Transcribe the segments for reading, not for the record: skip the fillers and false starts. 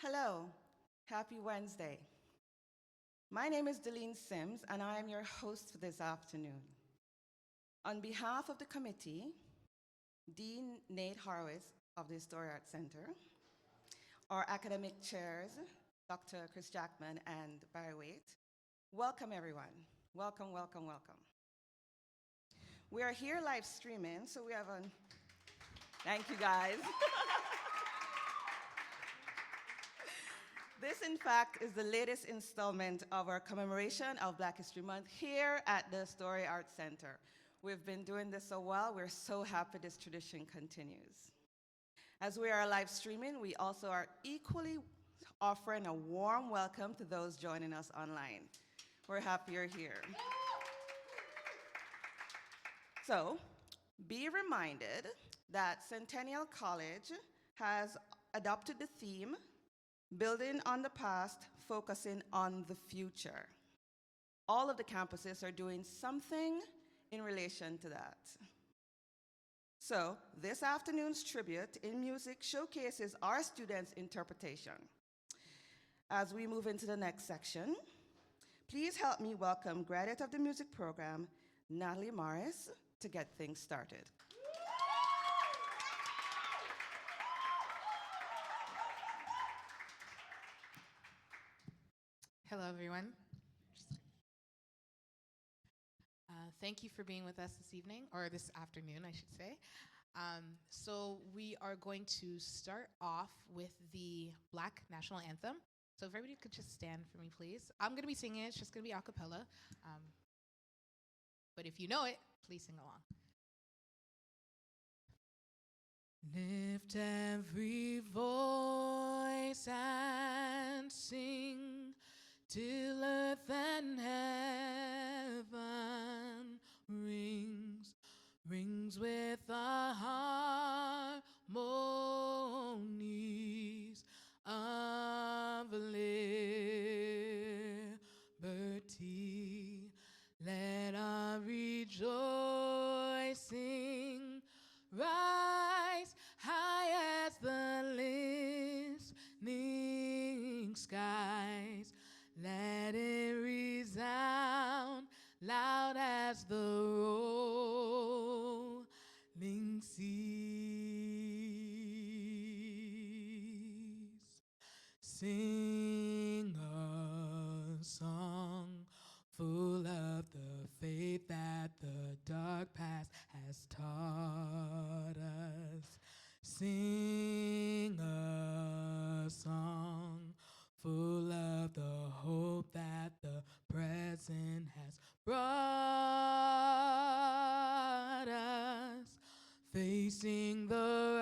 Hello, happy Wednesday. My name is Delene Sims, and I am your host for this afternoon. On behalf of the committee, Dean Nate Horowitz of the Historic Arts Center, our academic chairs, Dr. Chris Jackman and Barry Waite, welcome everyone. Welcome, welcome, welcome. We are here live streaming, so we have a, thank you guys. This, in fact, is the latest installment of our commemoration of Black History Month here at the Story Arts Center. We've been doing this so well, we're so happy this tradition continues. As we are live streaming, we also are equally offering a warm welcome to those joining us online. We're happy you're here. So, be reminded that Centennial College has adopted the theme Building on the Past, Focusing on the Future. All of the campuses are doing something in relation to that. So, this afternoon's tribute in music showcases our students' interpretation. As we move into the next section, please help me welcome graduate of the music program, Natalie Morris, to get things started. Hello, everyone. Thank you for being with us this evening, or this afternoon, I should say. So we are going to start off with the Black National Anthem. So if everybody could just stand for me, please. I'm going to be singing it. It's just going to be a cappella. But if you know it, please sing along. Lift every voice and sing till earth and heaven rings with the harmonies of liberty. Let our rejoicing rise high as the listening skies. Let it resound loud as the rolling seas. Sing a song full of the faith that the dark past has taught us. Sing a song full of the hope that the present has brought us. Facing the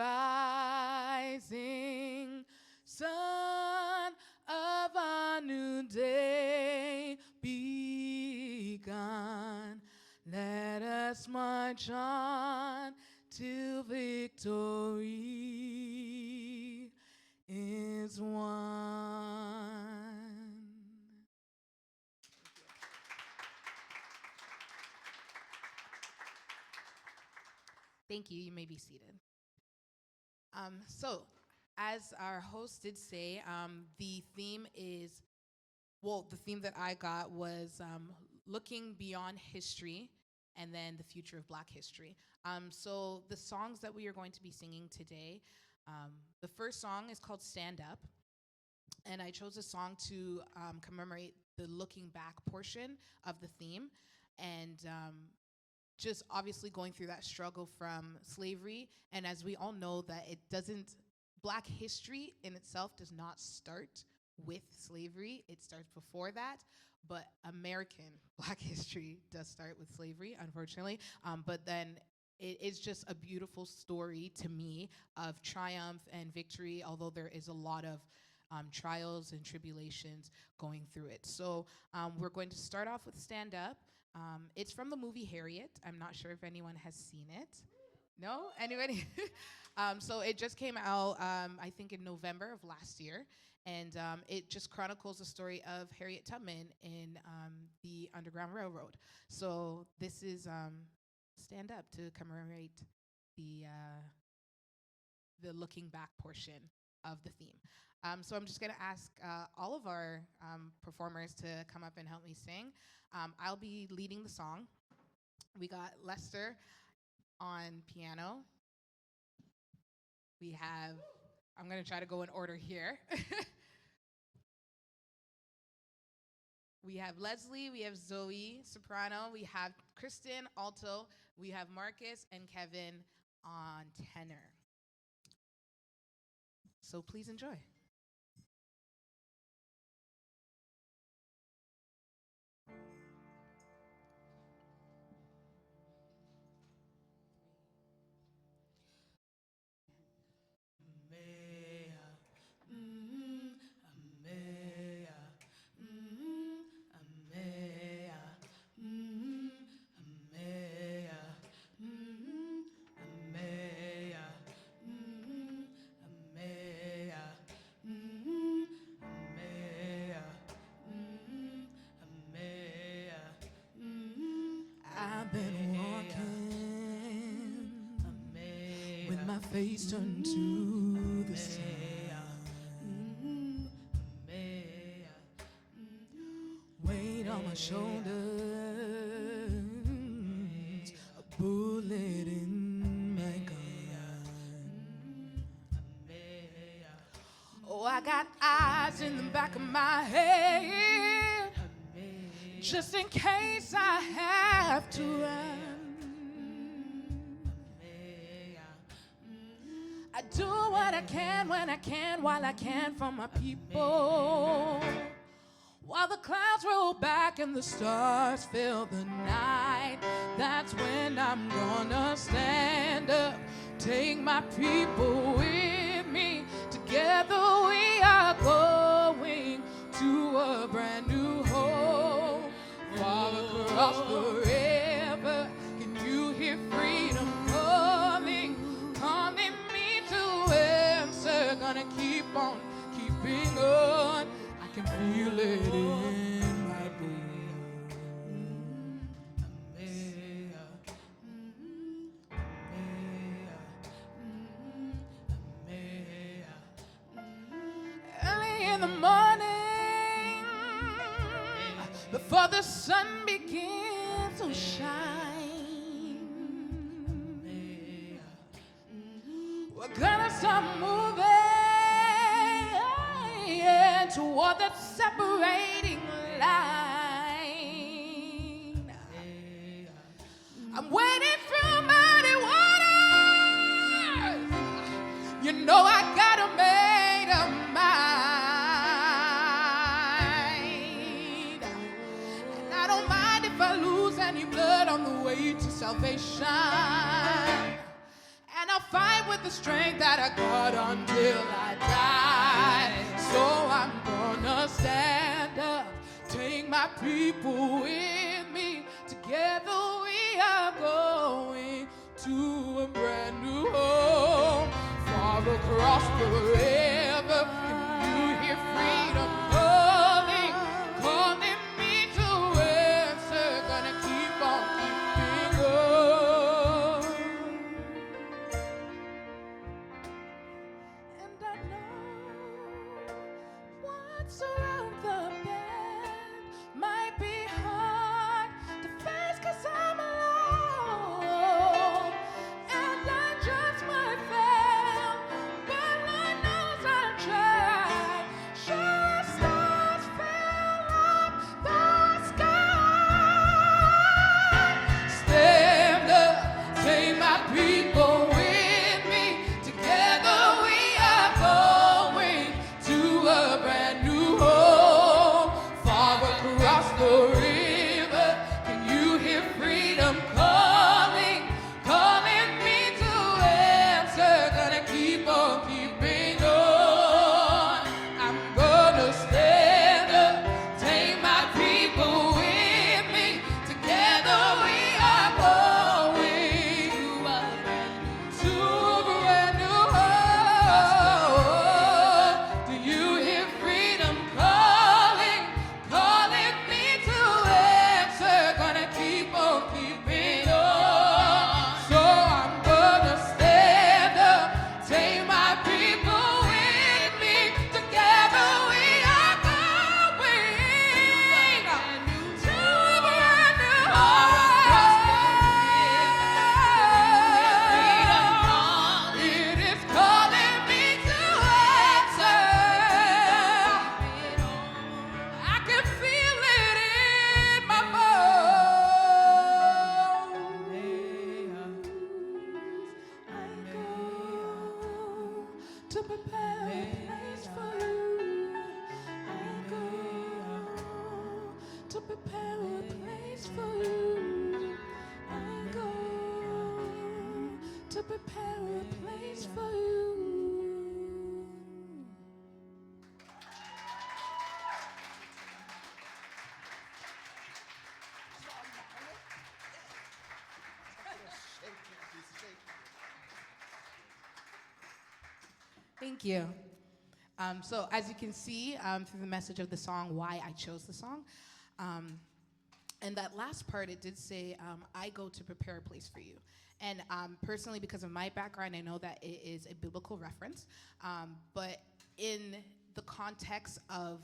rising sun of a new day begun. Let us march on till victory is won. Thank you. You may be seated. So, as our host did say, the theme that I got was looking beyond history and then the future of Black history. So the songs that we are going to be singing today, the first song is called Stand Up. And I chose a song to commemorate the looking back portion of the theme. And just obviously going through that struggle from slavery. And as we all know that Black history in itself does not start with slavery. It starts before that. But American Black history does start with slavery, unfortunately. But then it is just a beautiful story to me of triumph and victory, although there is a lot of trials and tribulations going through it. So we're going to start off with Stand Up. It's from the movie Harriet. I'm not sure if anyone has seen it. No? Anybody? So it just came out, I think, in November of last year. And it just chronicles the story of Harriet Tubman in the Underground Railroad. So this is Stand Up to commemorate the looking back portion of the theme. So I'm just going to ask all of our performers to come up and help me sing. I'll be leading the song. We got Lester on piano. We have, I'm going to try to go in order here. We have Leslie, we have Zoe, soprano, we have Kristen, alto, we have Marcus and Kevin on tenor. So please enjoy. I've been walking with my face turned to the sun. Weight on my shoulders, a bullet in my gun. Oh, I got eyes in the back of my head, just in case I have to run. I do what I can when I can, while I can for my people. While the clouds roll back and the stars fill the night, that's when I'm gonna stand up, take my people with me. Together we are going to a brand new home. Far across the river, can you hear freedom calling, calling me to answer? Gonna keep on keeping on. I can feel it in my bones. Early in the morning, before the sun begins to shine, we're gonna start moving toward that separating line. I'm waiting through muddy waters. You know I got a made up mind. And I don't mind if I lose any blood on the way to salvation. And I'll fight with the strength that I got until I die. So I'm gonna stand up, take my people with me. Together we are going to a brand new home. Far across the river, can you hear freedom calling, calling me to answer? Gonna keep on keeping on. And I know what's around the bend might be hard to face, 'cause I'm alone. And I just might fail, but Lord knows I'll try. Sure, can feel it in my bones. I go to prepare a place for you. I go to prepare a place for you. I go to prepare a place for you. Thank you. So as you can see through the message of the song, why I chose the song. And that last part, it did say, I go to prepare a place for you. And personally, because of my background, I know that it is a biblical reference. But in the context of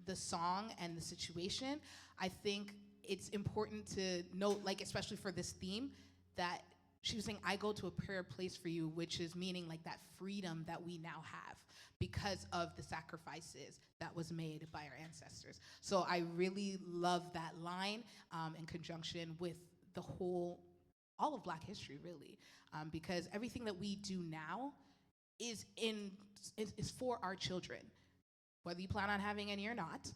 the song and the situation, I think it's important to note, like especially for this theme, that she was saying, I go to a prayer place for you, which is meaning like that freedom that we now have because of the sacrifices that was made by our ancestors. So I really love that line in conjunction with the all of Black history, really, because everything that we do now is for our children. Whether you plan on having any or not,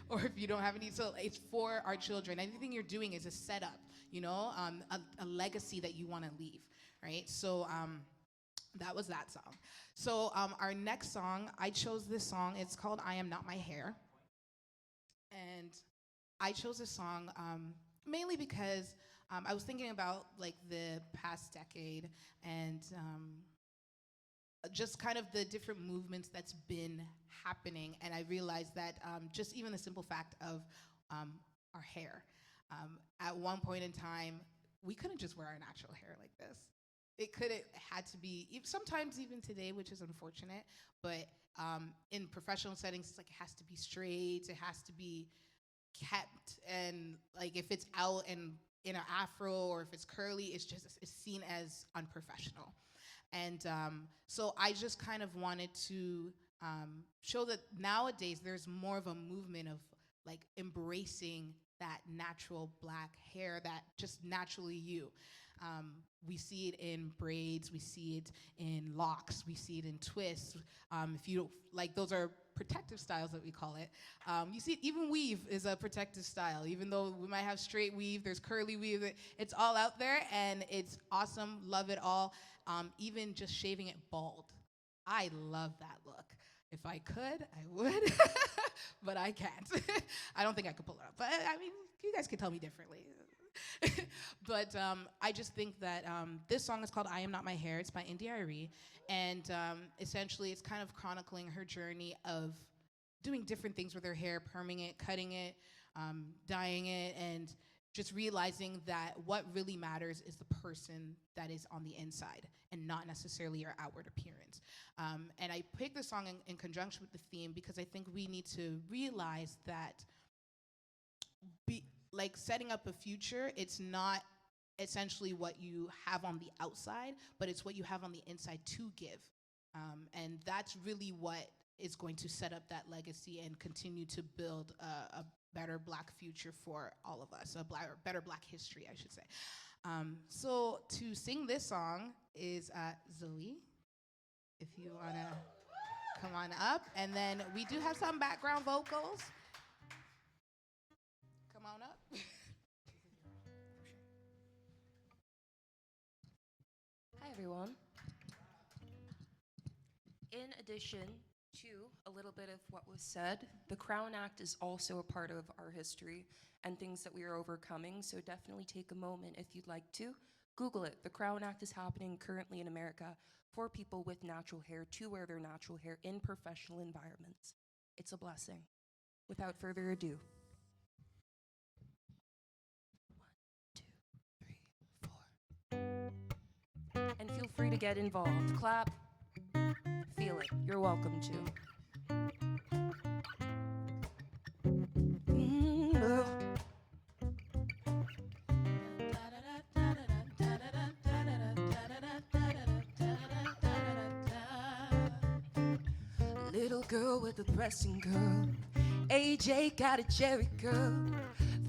or if you don't have any, so it's for our children. Everything you're doing is a setup, you know, a legacy that you want to leave, right? So that was that song. So our next song, I chose this song. It's called I Am Not My Hair. And I chose this song mainly because I was thinking about like the past decade and just kind of the different movements that's been happening, and I realized that just even the simple fact of our hair. At one point in time, we couldn't just wear our natural hair like this. It had to be, sometimes even today, which is unfortunate, but in professional settings, it's like it has to be straight, it has to be kept, and like if it's out and in an afro or if it's curly, it's seen as unprofessional. And so I just kind of wanted to show that nowadays there's more of a movement of like embracing that natural Black hair, that just naturally you. We see it in braids, we see it in locks, we see it in twists. If you don't, like, those are protective styles that we call it. You see it, even weave is a protective style. Even though we might have straight weave, there's curly weave, it's all out there and it's awesome, love it all. Even just shaving it bald. I love that look. If I could, I would, but I can't. I don't think I could pull it off, but I mean, you guys can tell me differently. But I just think that this song is called I Am Not My Hair. It's by India.Arie, and essentially it's kind of chronicling her journey of doing different things with her hair, perming it, cutting it, dyeing it, and just realizing that what really matters is the person that is on the inside and not necessarily your outward appearance. And I picked the song in conjunction with the theme because I think we need to realize that like setting up a future, it's not essentially what you have on the outside, but it's what you have on the inside to give. And that's really what is going to set up that legacy and continue to build a better Black future for all of us, better Black history, I should say. So to sing this song is Zoe, if you want to come on up. And then we do have some background vocals. Come on up. Hi, everyone. In addition to a little bit of what was said, the Crown Act is also a part of our history and things that we are overcoming, so definitely take a moment if you'd like to. Google it. The Crown Act is happening currently in America for people with natural hair to wear their natural hair in professional environments. It's a blessing. Without further ado. 1, 2, 3, 4. And feel free to get involved. Clap. Feel it. You're welcome to. Little girl with a pressing curl, AJ got a Jerry curl.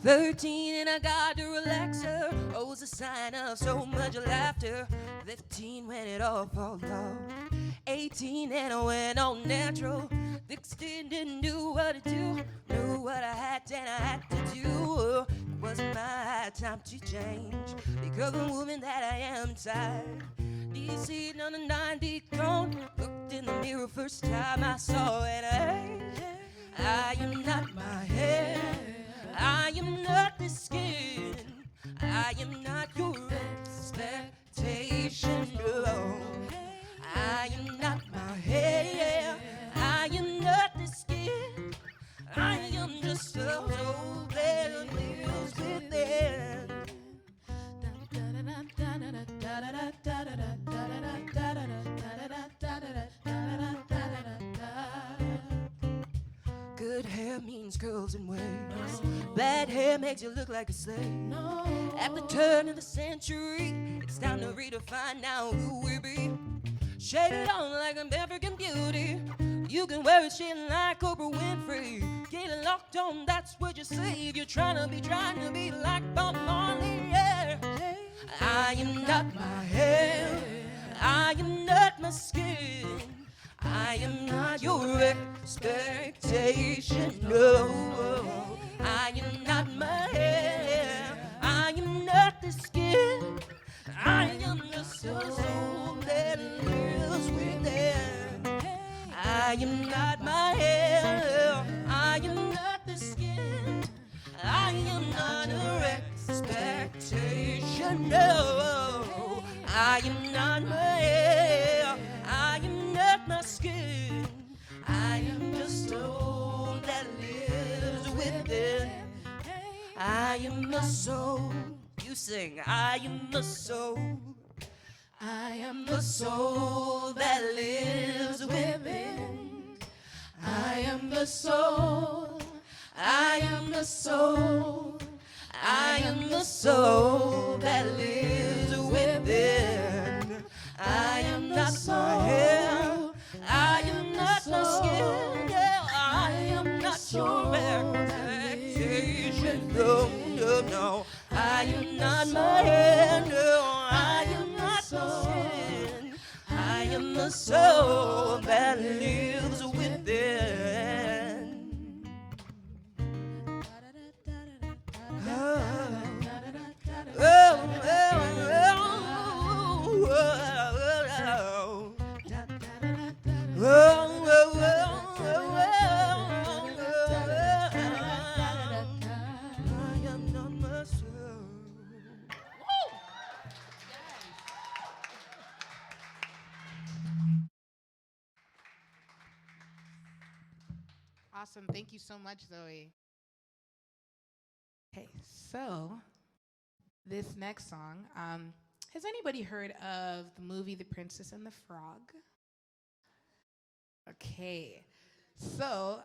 13 and I got a relaxer. Oh, it's a sign of so much laughter. 15 when it all falls off. 18 and I went all natural. 16 didn't do what to do. Knew what I had and I had to do. It wasn't my time to change. Because the woman that I am inside. DC on the 90 cone. Looked in the mirror first time I saw it. I am not my hair. I am not the skin. I am not your expectation. No. I am not my hair. I am not the skin. I am just a soul that lives within. Good hair means curls and waves. Bad hair makes you look like a slave. At the turn of the century, it's time to redefine now who we be. Shake it on like an African beauty. You can wear it shit like Oprah Winfrey. Get it locked on, that's what you say. If you're trying to be like Bob Marley, yeah. I am not my hair. I am not my skin. I am not your expectation, no. I am not my hair. I am not the skin. I am just a soul that lives within. I am not my hair. I am not the skin. I am not your expectation, no. I am not my hair. I am not my skin. I am just a soul that lives within. I am a soul. You sing. I am a soul. I am the soul that lives within. I am the soul. I am the soul. I am the soul that lives within. I am not my hair. I am not my skin. Yeah, I am not your expectation. No, no, no. I am not my hair. No, I am not my skin. I am the soul that lives within. Awesome. Thank you so much, Zoe. Okay, so this next song, has anybody heard of the movie The Princess and the Frog? Okay, so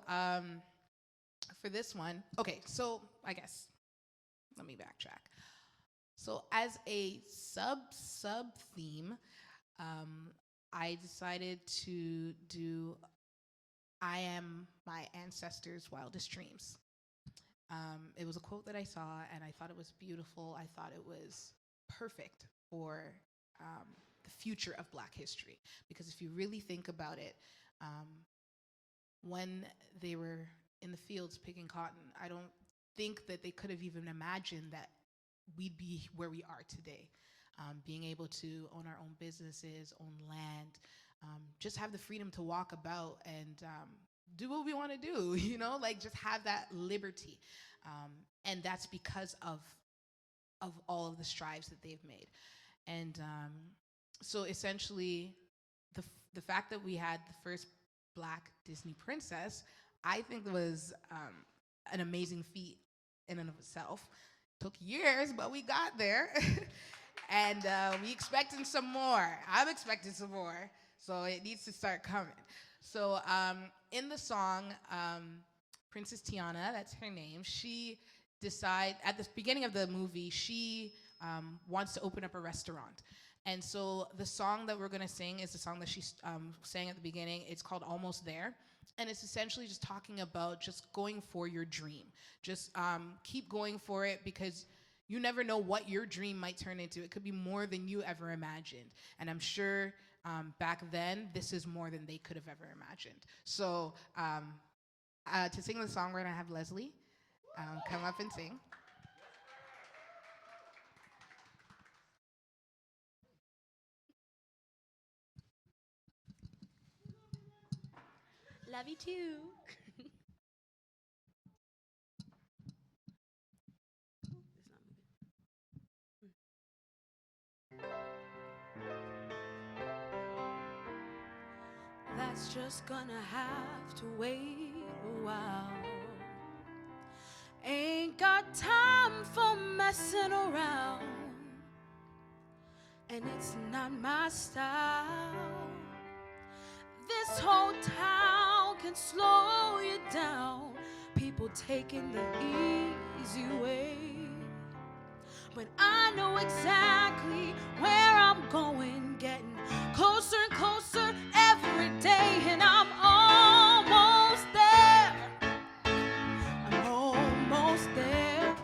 for this one, okay, so I guess, let me backtrack. So as a sub theme, I decided to do I am my ancestors' wildest dreams. It was a quote that I saw, and I thought it was beautiful. I thought it was perfect for the future of Black history. Because if you really think about it, when they were in the fields picking cotton, I don't think that they could have even imagined that we'd be where we are today. Being able to own our own businesses, own land, just have the freedom to walk about and do what we want to do, you know, like just have that liberty. And that's because of all of the strides that they've made. And so essentially, the fact that we had the first Black Disney princess, I think was an amazing feat in and of itself. Took years, but we got there. And we expecting some more. I'm expecting some more. So it needs to start coming. So in the song, Princess Tiana, that's her name, she at the beginning of the movie, she wants to open up a restaurant. And so the song that we're gonna sing is the song that she sang at the beginning. It's called Almost There. And it's essentially just talking about just going for your dream. Just keep going for it, because you never know what your dream might turn into. It could be more than you ever imagined. And I'm sure back then, this is more than they could have ever imagined. So to sing the song, we're going to have Leslie come up and sing. Love you too. That's just gonna have to wait a while. Ain't got time for messing around, and it's not my style. This whole town can slow you down, people taking the easy way. But I know exactly where I'm going, getting closer and closer every day, and I'm almost there. I'm almost there.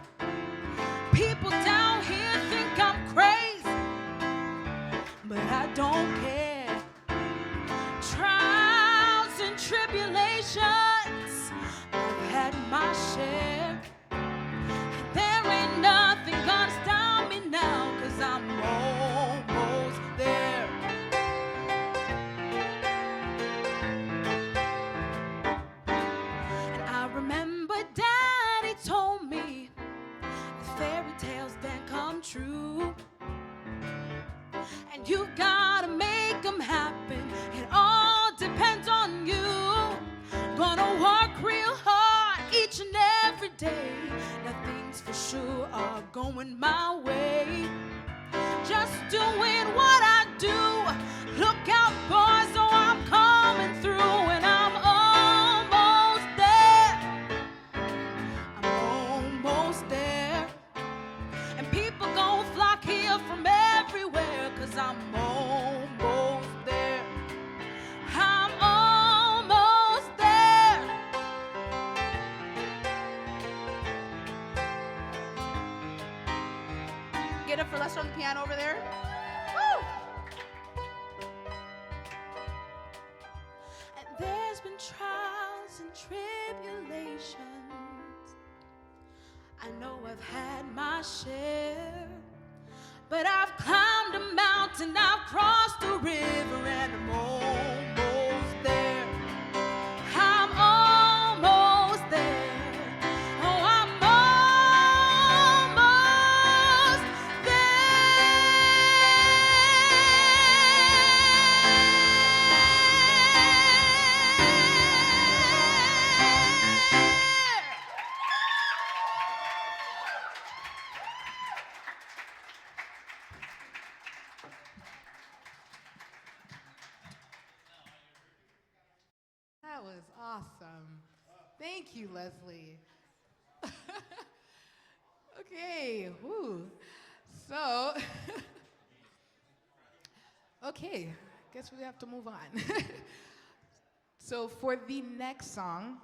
People down here think I'm crazy, but I don't care. Trials and tribulations, I've had my share. There ain't nothing gonna stop me now, 'cause I'm almost there. And I remember Daddy told me the fairy tales then come true, and you've gotta make them happen. It all depends on you. Gonna work real hard each and every day. Now things for sure are going my way. Just doing what I do. Look out, boys, oh, I'm coming through, and I'm almost there. I'm almost there. And people gon' flock here from everywhere, 'cause I'm almost there. I'm almost there. Get up for Lester on the piano over there. Woo! And there's been trials and tribulations. I know I've had my share, but I've climbed a mountain, I've crossed a river, and I'm almost there. I'm almost there. Oh, I'm almost That was awesome. Thank you, Leslie. Okay, whoo. So, okay, guess we have to move on. So for the next song,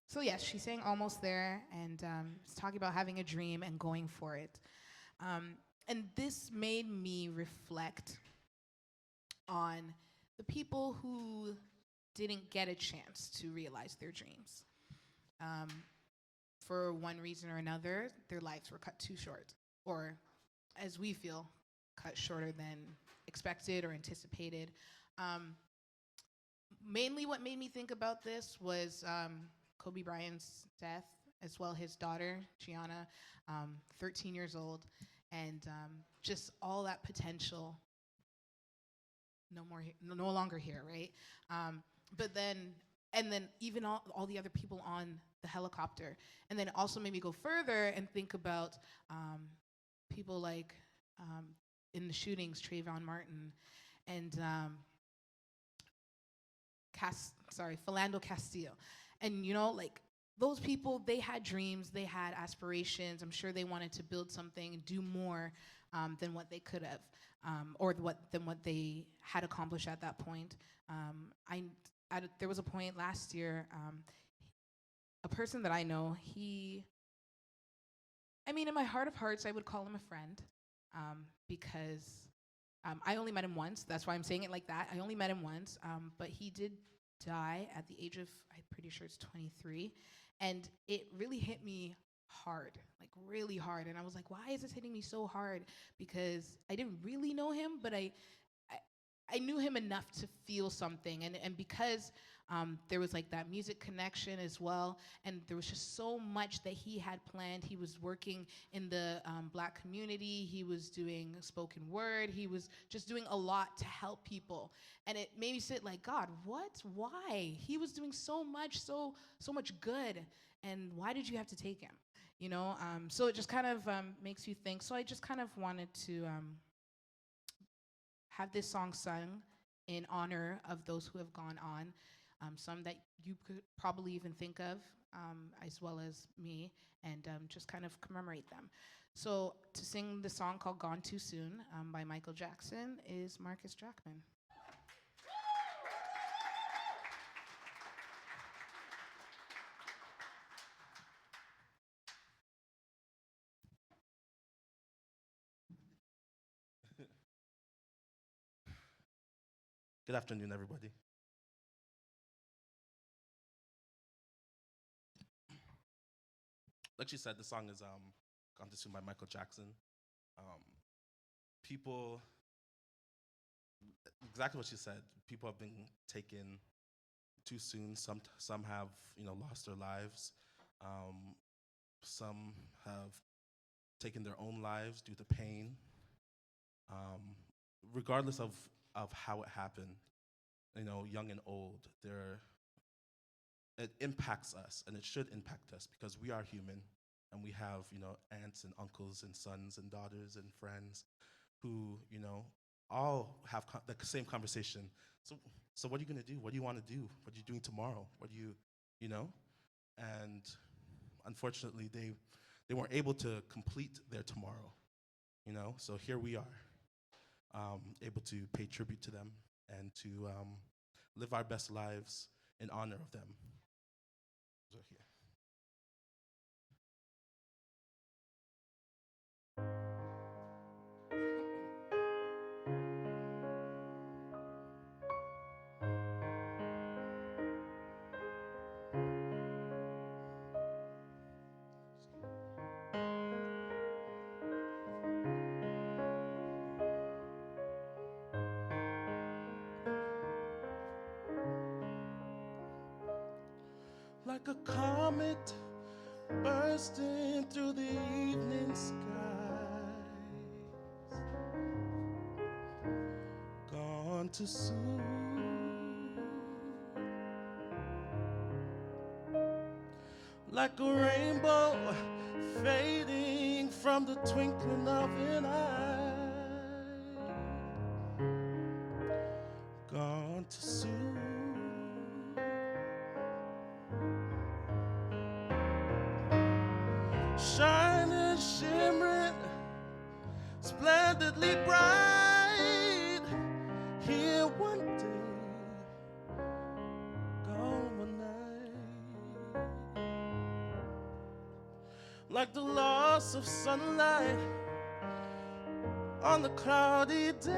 so yes, she's saying almost there, and it's talking about having a dream and going for it. And this made me reflect on the people who didn't get a chance to realize their dreams. For one reason or another, their lives were cut too short, or as we feel, cut shorter than expected or anticipated. Mainly what made me think about this was Kobe Bryant's death, as well his daughter, Gianna, 13 years old, and just all that potential, no longer here, right? But then even all the other people on the helicopter. And then it also made me go further and think about people like in the shootings, Trayvon Martin and Philando Castillo. And like those people, they had dreams, they had aspirations. I'm sure they wanted to build something and do more than what they could have, or than what they had accomplished at that point. there was a point last year, a person that I know, in my heart of hearts, I would call him a friend, because I only met him once. That's why I'm saying it like that. I only met him once, but he did die at the age of, I'm pretty sure it's 23, and it really hit me hard, like really hard. And I was like, why is this hitting me so hard? Because I didn't really know him, but I knew him enough to feel something, and because there was like that music connection as well, and there was just so much that he had planned. He was working in the Black community. He was doing spoken word. He was just doing a lot to help people, and it made me sit like, God, what? Why? He was doing so much good, and why did you have to take him? You know, so it just kind of makes you think. So I just kind of wanted to have this song sung in honor of those who have gone on, some that you could probably even think of, as well as me, and just kind of commemorate them. So to sing the song called Gone Too Soon by Michael Jackson is Marcus Jackman. Good afternoon, everybody. Like she said, the song is Gone Too Soon by Michael Jackson. People, exactly what she said, people have been taken too soon. Some have, lost their lives. Some have taken their own lives due to pain. Regardless of how it happened, young and old, it impacts us, and it should impact us because we are human, and we have, aunts and uncles and sons and daughters and friends who, all have the same conversation. So what are you gonna do? What do you want to do? What are you doing tomorrow? What do you know? And unfortunately, they weren't able to complete their tomorrow, So here we are. Able to pay tribute to them and to live our best lives in honor of them. So here. Like a comet bursting through the evening skies, gone too soon. Like a rainbow fading from the twinkling of an eye, gone too soon. Shining, shimmering, splendidly bright, here one day, gone one night. Like the loss of sunlight on the cloudy day,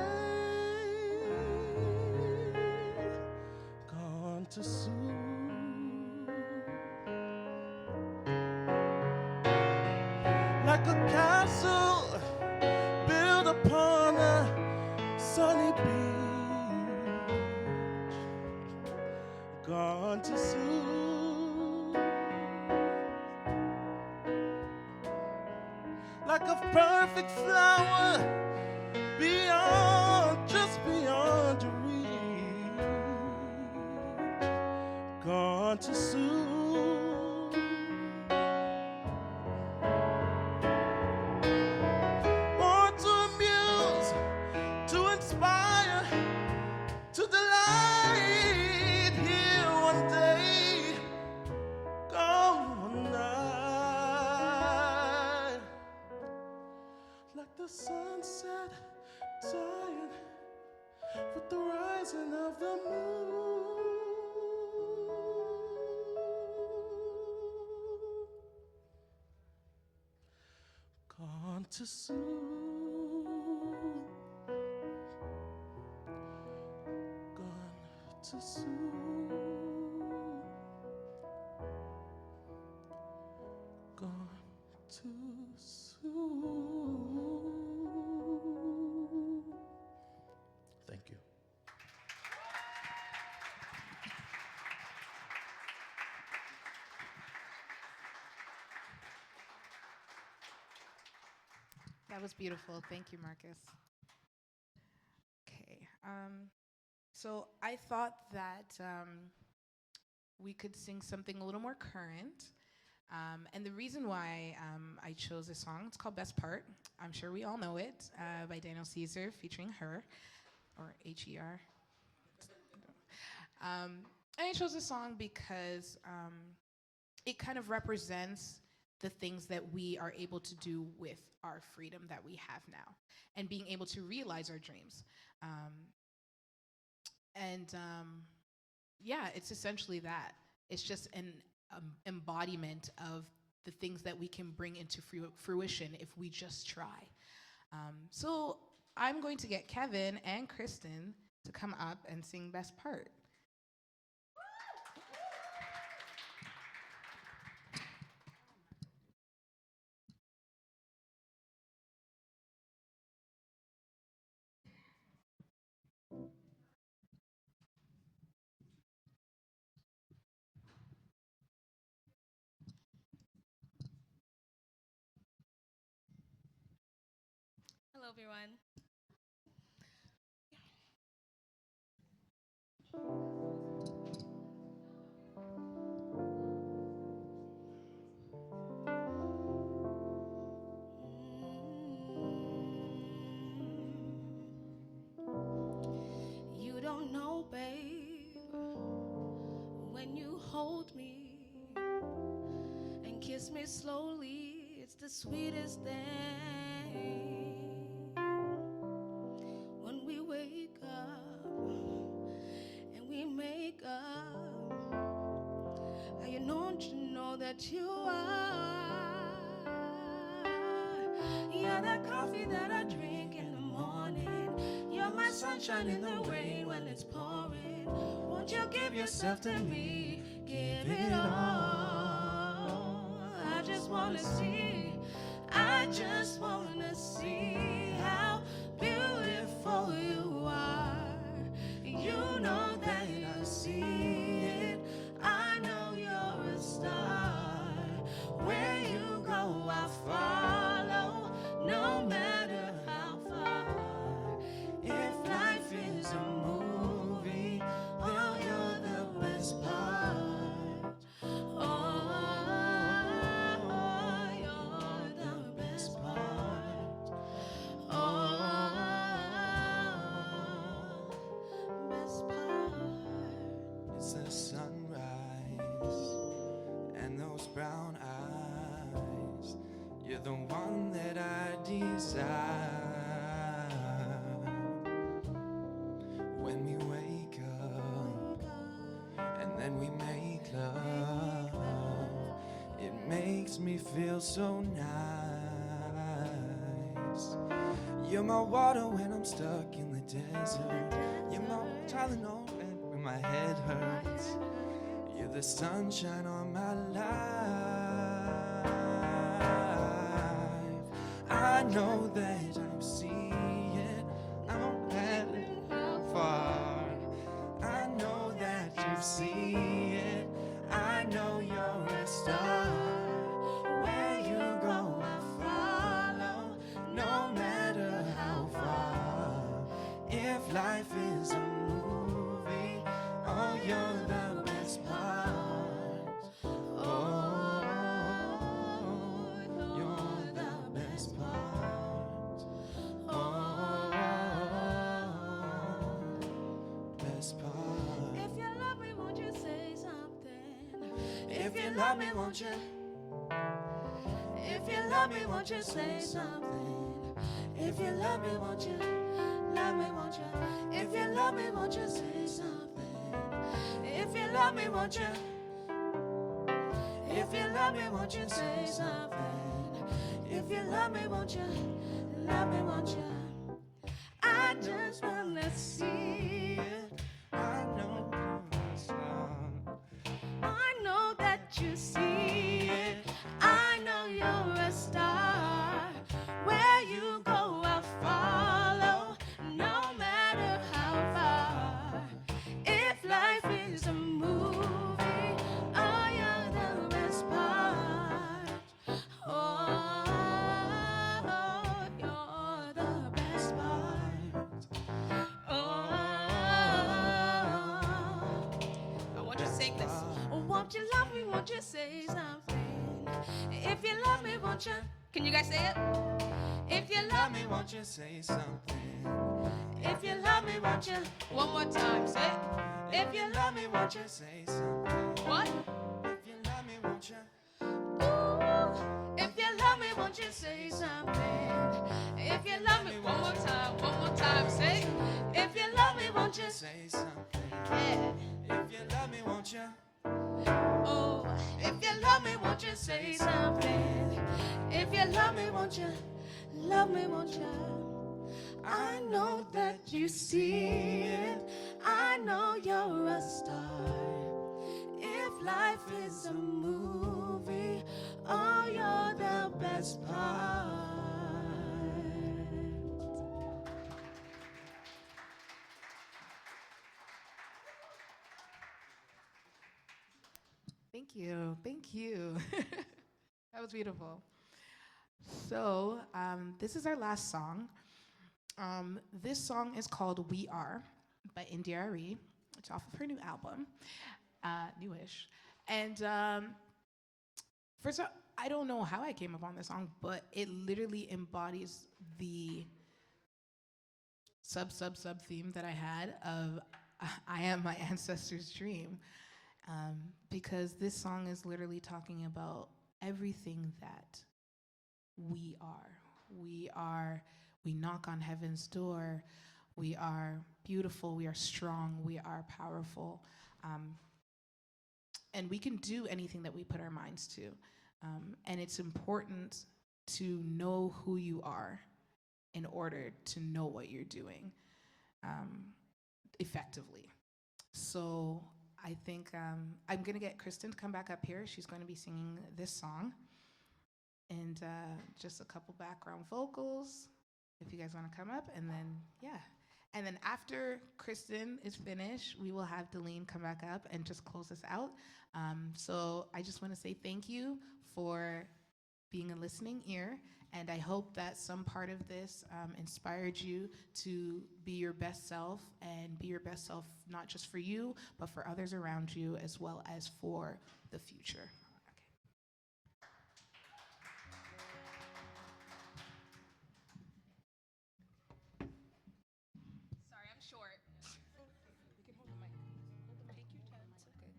gone too soon. Like a castle built upon a sunny beach, gone too soon. Like a perfect flower just beyond your reach, gone too soon. To delight here one day, gone one night. Like the sunset dying with the rising of the moon, too soon. Gone too soon. Gone too soon. Thank you. That was beautiful. Thank you, Marcus. Okay. So I thought that we could sing something a little more current. And the reason why I chose this song, it's called Best Part. I'm sure we all know it, by Daniel Caesar featuring Her, or H-E-R. And I chose this song because it kind of represents the things that we are able to do with our freedom that we have now and being able to realize our dreams. Yeah, it's essentially that. It's just an embodiment of the things that we can bring into fruition if we just try. So I'm going to get Kevin and Kristen to come up and sing Best Part. Hello, everyone. You don't know, babe, when you hold me and kiss me slowly, it's the sweetest thing. When we wake up and we make up, you know that you are. You're that coffee that I drink in the morning. You're my sunshine in the rain when it's pouring. Won't you give yourself to me? Give it all. I just wanna see how beautiful you are. You know that I see it. I know you're a star. Where you go, I follow, no matter how far. If life is a movie, oh, you're the best part. Oh, you're the best part. Oh, best part. It's the sunrise and those brown eyes. You're the one that I desire. When we wake up and then we make love, it makes me feel so nice. You're my water when I'm stuck in the desert. You're my Tylenol when my head hurts. You're the sunshine on my life. I know that I'm seeing it, I'm heading far. I know that you see it, I know you're a star. Where you go, I follow, no matter how far. If life is a movie, oh, you're the best part. Oh, you're the best part. Oh, best part. If you love me, won't you say something? If you love me, won't you? If you love me, won't you say something? If you love me, won't you? Love me, won't you? If you love me, won't you say something? If you love me, won't you? If you love me, won't you say something? If you love me, won't you? Love me, won't you? I just wanna see it. I know you're a star. I know that you see it. I know you're a star. Where you go, I'll follow, no matter how far. If life is a movie, oh, you're the best part. Oh, you're the best part. Oh, I want you to sing this. Oh, won't you love me? Won't you say something? If you love me, won't you? Can you guys say it? If you love me, Won't you say something? if you love me, won't you? One more time, say it. If you love me, won't you? Say something. What? If you love me, won't you? Ooh, if you love me, won't you say something? If you love me, one more time, say it. If you love me, won't you? Say something. Yeah. If you love me, won't you? Oh, if you love me, won't you say something? If you love me, won't you? Love me, won't you? I know that you see it. I know you're a star. If life is a movie, oh, you're the best part. Thank you. Thank you. That was beautiful. So, this is our last song. This song is called We Are by India Arie. It's off of her new album, newish. And first of all, I don't know how I came up on this song, but it literally embodies the sub theme that I had of I am my ancestors' dream. Because this song is literally talking about everything that we are. We knock on heaven's door. We are beautiful. We are strong. We are powerful. And we can do anything that we put our minds to. And it's important to know who you are in order to know what you're doing effectively. So I think I'm going to get Kristen to come back up here. She's going to be singing this song. And just a couple background vocals, if you guys want to come up. And then, yeah. And then after Kristen is finished, we will have Deline come back up and just close us out. So I just want to say thank you for being a listening ear. And I hope that some part of this inspired you to be your best self, and be your best self not just for you, but for others around you, as well as for the future. Sorry, I'm short. You can hold the mic. Take your time. It's okay.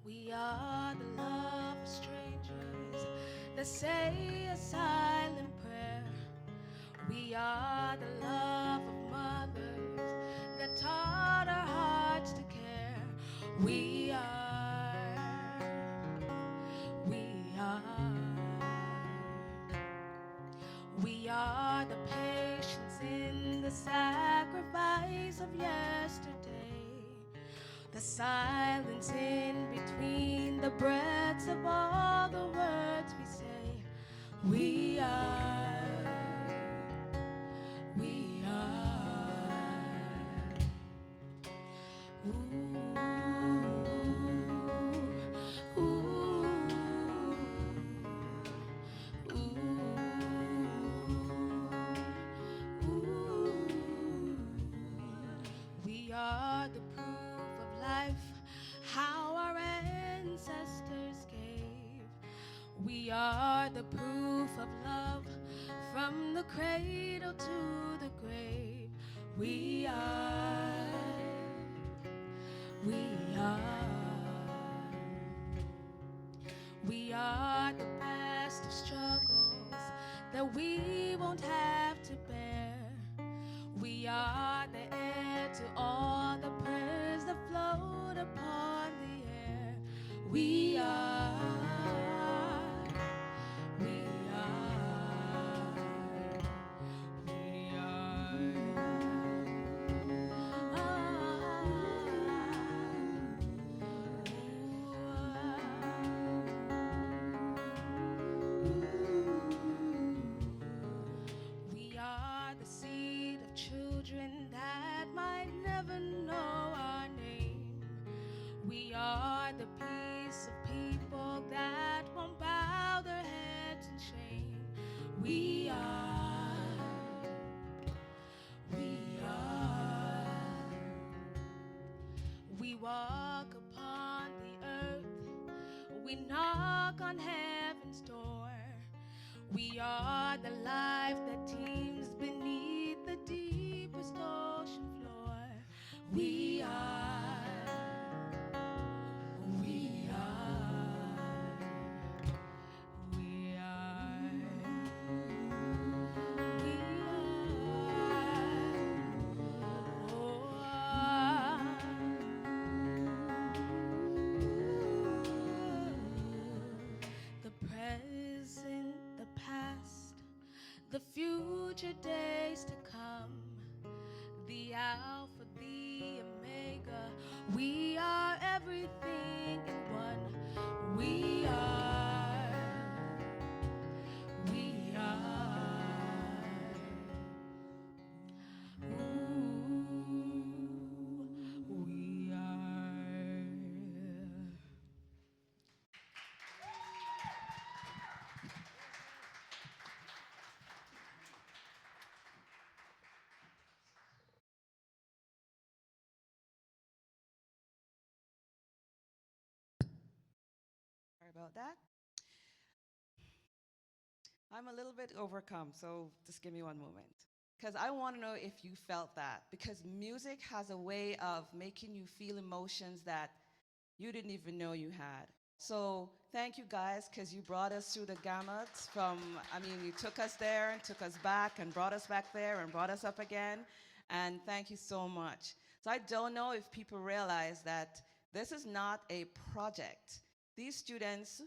We are the love of strangers that say a silent prayer. We are the love of mothers that taught our hearts to care. We are, we are the patience in the sacrifice of yesterday. The silence in between the breaths of all the words we say. We are, we are. Ooh, ooh, ooh. We are the proof of life, how our ancestors gave. We are the proof of love, from the cradle to the grave. We are, we that we won't have to bear. We are the heir to all the prayers that float upon the air. We are. We are. We We are the seed of children that might never know our name. We are the piece of people that won't bow their heads in shame. We are. We are. We walk upon the earth. We knock on heaven's door. We are the life that teems beneath the deepest ocean floor. We are. We are. We are. We The present, the past, the future days to come, the Alpha, the Omega, we are everything in one. We are. We are. Ooh, we are. Sorry about that. I'm a little bit overcome, so just give me one moment. Because I want to know if you felt that. Because music has a way of making you feel emotions that you didn't even know you had. So thank you guys, because you brought us through the gamut from, you took us there and took us back and brought us back there and brought us up again. And thank you so much. So I don't know if people realize that this is not a project. These students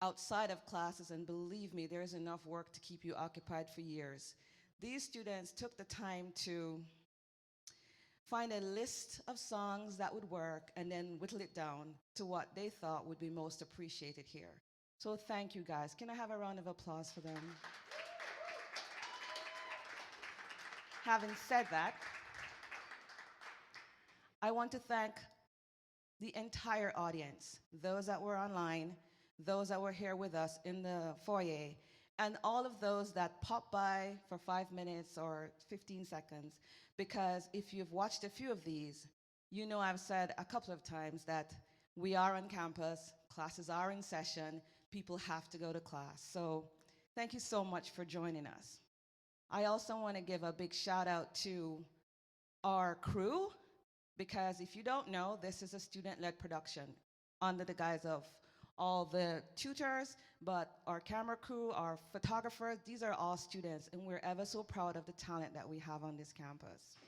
outside of classes, and believe me, there is enough work to keep you occupied for years. These students took the time to find a list of songs that would work and then whittle it down to what they thought would be most appreciated here. So thank you guys. Can I have a round of applause for them? Having said that, I want to thank the entire audience, those that were online, those that were here with us in the foyer, and all of those that popped by for 5 minutes or 15 seconds, because if you've watched a few of these, you know I've said a couple of times that we are on campus, classes are in session, people have to go to class. So thank you so much for joining us. I also want to give a big shout out to our crew, because if you don't know, this is a student-led production under the guise of all the tutors, but our camera crew, our photographers, these are all students, and we're ever so proud of the talent that we have on this campus.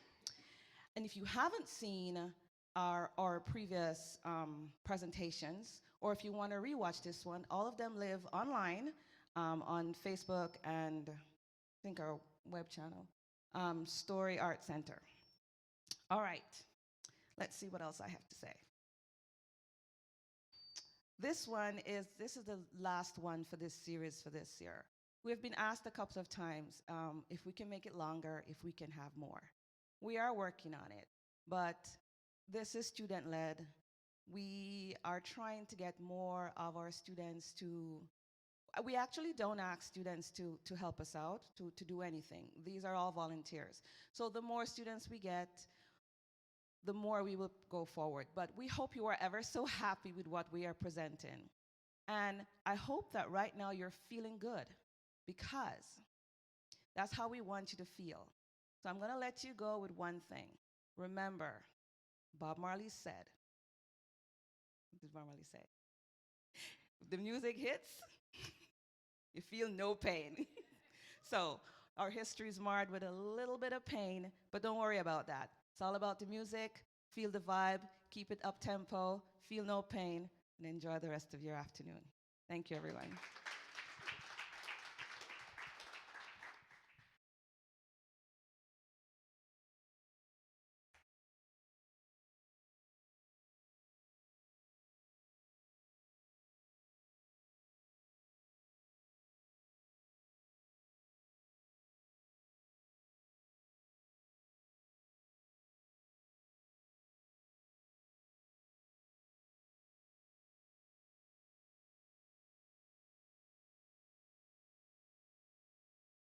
And if you haven't seen our previous presentations, or if you want to rewatch this one, all of them live online on Facebook and I think our web channel, Story Art Center. All right, let's see what else I have to say. This is the last one for this series for this year. We've been asked a couple of times if we can make it longer, if we can have more. We are working on it, but this is student-led. We are trying to get more of our students to, we actually don't ask students to help us out, to do anything. These are all volunteers. So the more students we get, the more we will go forward. But we hope you are ever so happy with what we are presenting. And I hope that right now you're feeling good, because that's how we want you to feel. So I'm going to let you go with one thing. Remember, Bob Marley said, what did Bob Marley say? If the music hits, you feel no pain. So our history is marred with a little bit of pain, but don't worry about that. It's all about the music. Feel the vibe, keep it up tempo, feel no pain, and enjoy the rest of your afternoon. Thank you, everyone.